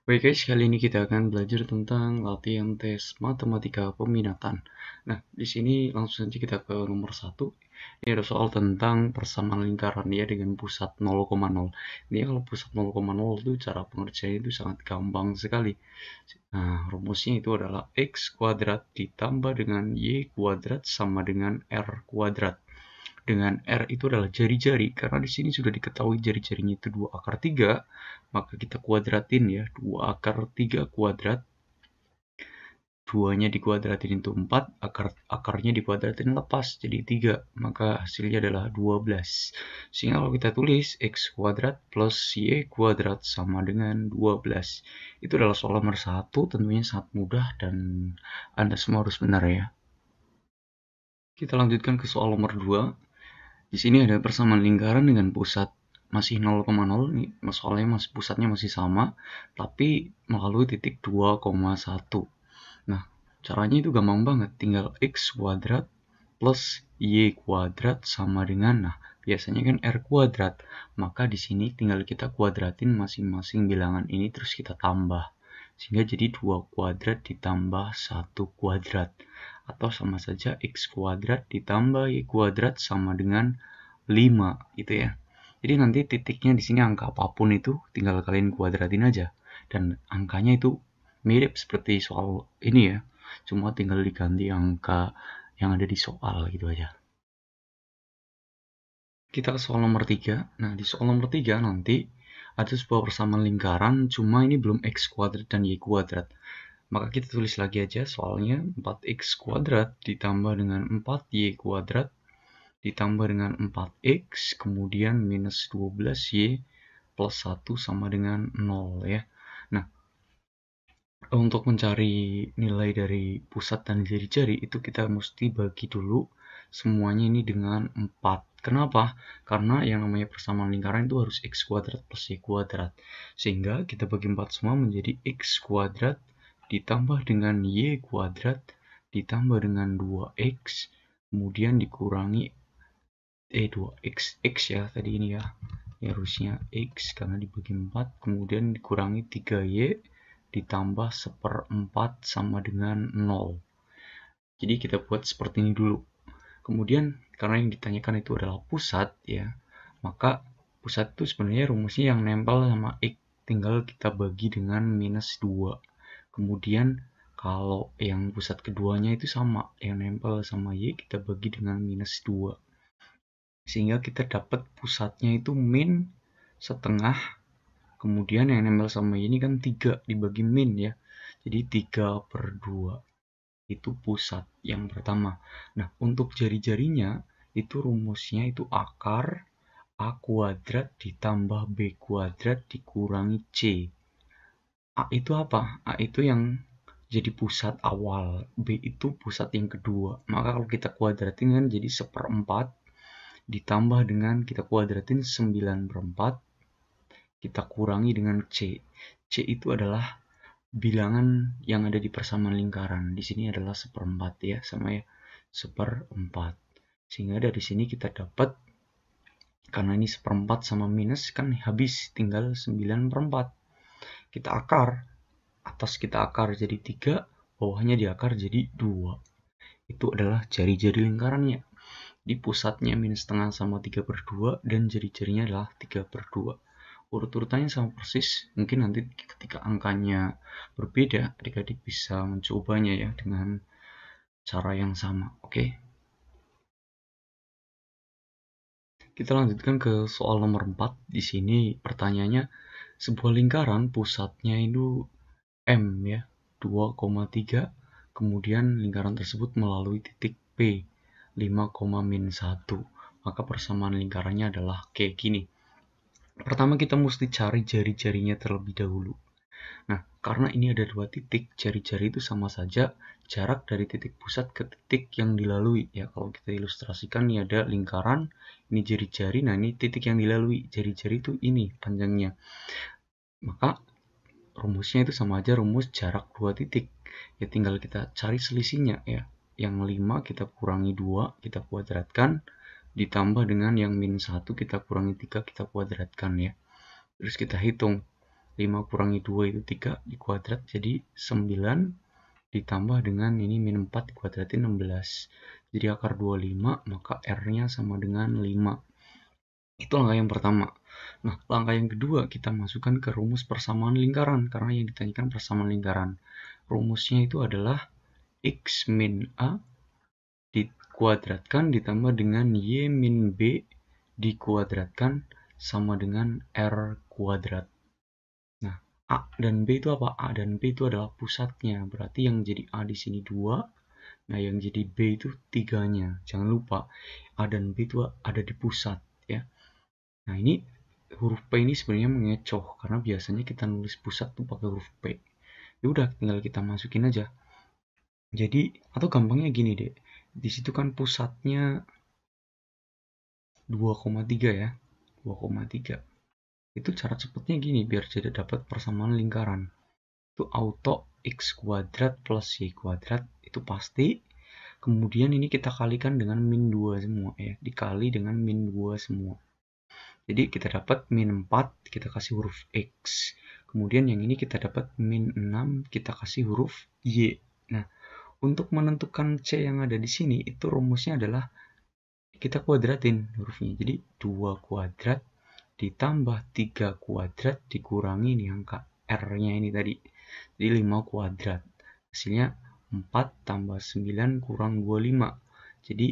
Baik guys, kali ini kita akan belajar tentang latihan tes matematika peminatan. Nah, di sini langsung saja kita ke nomor 1. Ini ada soal tentang persamaan lingkaran ya dengan pusat 0,0. Ini kalau pusat 0,0 itu cara pengerjaannya itu sangat gampang sekali. Nah, rumusnya itu adalah x kuadrat ditambah dengan y kuadrat sama dengan r kuadrat. Dengan R itu adalah jari-jari, karena di sini sudah diketahui jari-jarinya itu 2 akar 3, maka kita kuadratin ya, 2 akar 3 kuadrat, 2-nya dikuadratin itu 4, akarnya dikuadratin lepas, jadi 3, maka hasilnya adalah 12. Sehingga kalau kita tulis x kuadrat plus y kuadrat sama dengan 12. Itu adalah soal nomor 1, tentunya sangat mudah dan Anda semua harus benar ya. Kita lanjutkan ke soal nomor 2. Di sini ada persamaan lingkaran dengan pusat masih 0,0 nih, soalnya pusatnya masih sama, tapi melalui titik 2,1. Nah, caranya itu gampang banget, tinggal x kuadrat plus y kuadrat sama dengan, nah biasanya kan r kuadrat, maka di sini tinggal kita kuadratin masing-masing bilangan ini terus kita tambah, sehingga jadi 2 kuadrat ditambah 1 kuadrat, atau sama saja x kuadrat ditambah y kuadrat sama dengan 5 gitu ya. Jadi nanti titiknya di sini angka apapun itu tinggal kalian kuadratin aja, dan angkanya itu mirip seperti soal ini ya, cuma tinggal diganti angka yang ada di soal gitu aja. Kita ke soal nomor 3. Nah, di soal nomor 3 nanti ada sebuah persamaan lingkaran, cuma ini belum x kuadrat dan y kuadrat. Maka kita tulis lagi aja soalnya, 4x kuadrat ditambah dengan 4y kuadrat ditambah dengan 4x, kemudian minus 12y plus 1 sama dengan 0 ya. Nah, untuk mencari nilai dari pusat dan jari-jari itu kita mesti bagi dulu semuanya ini dengan 4. Kenapa? Karena yang namanya persamaan lingkaran itu harus x kuadrat plus y kuadrat. Sehingga kita bagi 4 semua menjadi x kuadrat ditambah dengan y kuadrat ditambah dengan 2x kemudian dikurangi 2x x ya tadi ini ya. Harusnya x karena dibagi 4 kemudian dikurangi 3y ditambah 1/4 sama dengan 0. Jadi kita buat seperti ini dulu. Kemudian karena yang ditanyakan itu adalah pusat ya, maka pusat itu sebenarnya rumusnya yang nempel sama x, tinggal kita bagi dengan minus 2. Kemudian kalau yang pusat keduanya itu sama, yang nempel sama y kita bagi dengan minus 2. Sehingga kita dapat pusatnya itu min setengah, kemudian yang nempel sama ini kan 3 dibagi min ya, jadi 3/2 itu pusat yang pertama. Nah, untuk jari-jarinya itu rumusnya itu akar a kuadrat ditambah b kuadrat dikurangi c. A itu apa? A itu yang jadi pusat awal, b itu pusat yang kedua, maka kalau kita kuadratin kan jadi 1/4 ditambah dengan kita kuadratin 9/4, kita kurangi dengan C. C itu adalah bilangan yang ada di persamaan lingkaran. Di sini adalah 1/4 ya, sama ya, 1/4. Sehingga dari sini kita dapat, karena ini 1/4 sama minus kan habis, tinggal 9/4. Kita akar, atas kita akar jadi 3, bawahnya diakar jadi 2. Itu adalah jari-jari lingkarannya. Di pusatnya minus setengah sama 3/2 dan jari-jarinya adalah 3/2. Urut-urutannya sama persis, mungkin nanti ketika angkanya berbeda adik-adik bisa mencobanya ya dengan cara yang sama. Oke, kita lanjutkan ke soal nomor 4. Di sini pertanyaannya, sebuah lingkaran pusatnya itu M ya, 2,3, kemudian lingkaran tersebut melalui titik P 5,-1, maka persamaan lingkarannya adalah kayak gini. Pertama kita mesti cari jari-jarinya terlebih dahulu. Nah, karena ini ada 2 titik, jari-jari itu sama saja jarak dari titik pusat ke titik yang dilalui. Ya, kalau kita ilustrasikan ini ada lingkaran, ini jari-jari, nah ini titik yang dilalui. Jari-jari itu ini panjangnya. Maka rumusnya itu sama aja rumus jarak 2 titik. Ya tinggal kita cari selisihnya ya. Yang 5 kita kurangi 2, kita kuadratkan, ditambah dengan yang min 1 kita kurangi 3, kita kuadratkan ya. Terus kita hitung. 5 kurangi 2 itu 3 dikuadrat jadi 9 ditambah dengan ini min 4 dikuadratin 16. Jadi akar 25, maka R-nya sama dengan 5. Itu langkah yang pertama. Nah, langkah yang kedua kita masukkan ke rumus persamaan lingkaran, karena yang ditanyakan persamaan lingkaran. Rumusnya itu adalah X min A dikuadratkan ditambah dengan Y min B dikuadratkan sama dengan R kuadrat. Nah, A dan B itu apa? A dan B itu adalah pusatnya. Berarti yang jadi A di sini 2. Nah, yang jadi B itu 3-nya. Jangan lupa, A dan B itu ada di pusat. Ya. Nah, ini huruf P ini sebenarnya mengecoh. Karena biasanya kita nulis pusat tuh pakai huruf P. Ya udah, tinggal kita masukin aja. Jadi, atau gampangnya gini deh. Di situ kan pusatnya 2,3 ya. 2,3. Itu cara cepatnya gini biar jadi dapat persamaan lingkaran. Itu auto X kuadrat plus Y kuadrat itu pasti. Kemudian ini kita kalikan dengan min 2 semua ya. Dikali dengan min 2 semua. Jadi kita dapat min 4 kita kasih huruf X. Kemudian yang ini kita dapat min 6 kita kasih huruf Y. Nah, untuk menentukan C yang ada di sini itu rumusnya adalah kita kuadratin hurufnya. Jadi 2 kuadrat ditambah 3 kuadrat dikurangi nih angka R-nya ini tadi. Jadi 5 kuadrat. Hasilnya 4 tambah 9 kurang 25. Jadi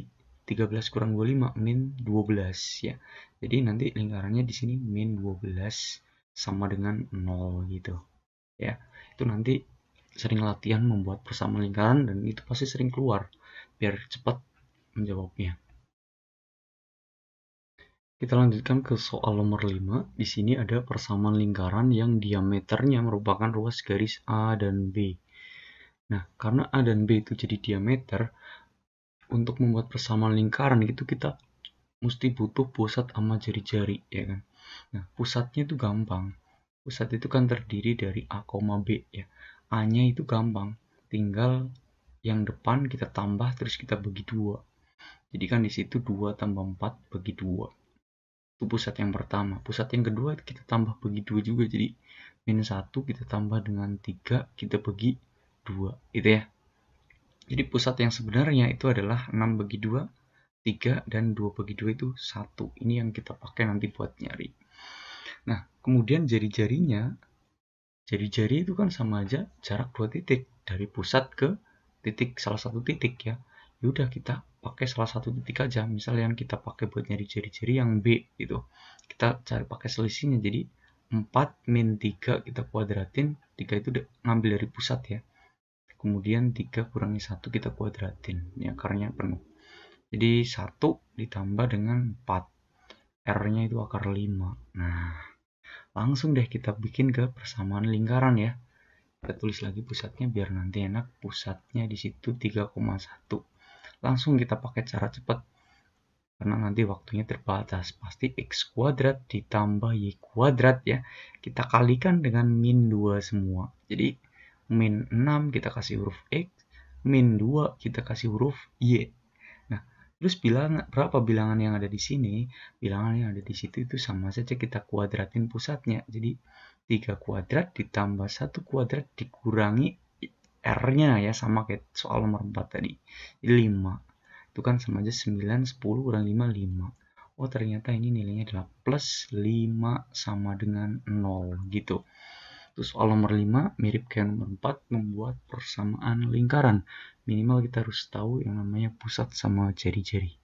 13 kurang 25 min 12 ya. Jadi nanti lingkarannya di sini min 12 sama dengan 0 gitu. Ya. Itu nanti sering latihan membuat persamaan lingkaran dan itu pasti sering keluar biar cepat menjawabnya. Kita lanjutkan ke soal nomor 5. Di sini ada persamaan lingkaran yang diameternya merupakan ruas garis A dan B. Nah, karena A dan B itu jadi diameter, untuk membuat persamaan lingkaran itu kita mesti butuh pusat sama jari-jari, ya kan? Nah, pusatnya itu gampang. Pusat itu kan terdiri dari A, B, ya. A-nya itu gampang. Tinggal yang depan kita tambah terus kita bagi 2. Jadi kan di situ 2 tambah 4 bagi 2. Itu pusat yang pertama. Pusat yang kedua kita tambah bagi 2 juga. Jadi min 1 kita tambah dengan 3 kita bagi 2. Gitu ya. Jadi pusat yang sebenarnya itu adalah 6 bagi 2, 3, dan 2 bagi 2 itu 1. Ini yang kita pakai nanti buat nyari. Nah, kemudian jari-jarinya, jari-jari itu kan sama aja jarak 2 titik. Dari pusat ke titik, salah satu titik ya. Yaudah kita pakai salah satu titik aja. Misal yang kita pakai buat nyari jari-jari yang B gitu. Kita cari pakai selisihnya. Jadi 4 min 3 kita kuadratin. 3 itu ngambil dari pusat ya. Kemudian 3 kurangi 1 kita kuadratin. Ini akarnya penuh. Jadi 1 ditambah dengan 4. R-nya itu akar 5. Nah, langsung deh kita bikin ke persamaan lingkaran ya. Kita tulis lagi pusatnya biar nanti enak. Pusatnya di situ 3,1. Langsung kita pakai cara cepat karena nanti waktunya terbatas. Pasti X kuadrat ditambah Y kuadrat ya. Kita kalikan dengan min 2 semua. Jadi min 6 kita kasih huruf X, min 2 kita kasih huruf Y. Nah, terus berapa bilangan yang ada di sini? Bilangan yang ada di situ itu sama saja kita kuadratin pusatnya. Jadi 3 kuadrat ditambah 1 kuadrat dikurangi R-nya ya, sama kayak soal nomor 4 tadi. Jadi 5. Itu kan sama aja 9, 10 kurang 5, 5. Oh, ternyata ini nilainya adalah plus 5 sama dengan 0 gitu. Terus soal nomor 5 mirip kayak nomor 4, membuat persamaan lingkaran. Minimal kita harus tahu yang namanya pusat sama jari-jari.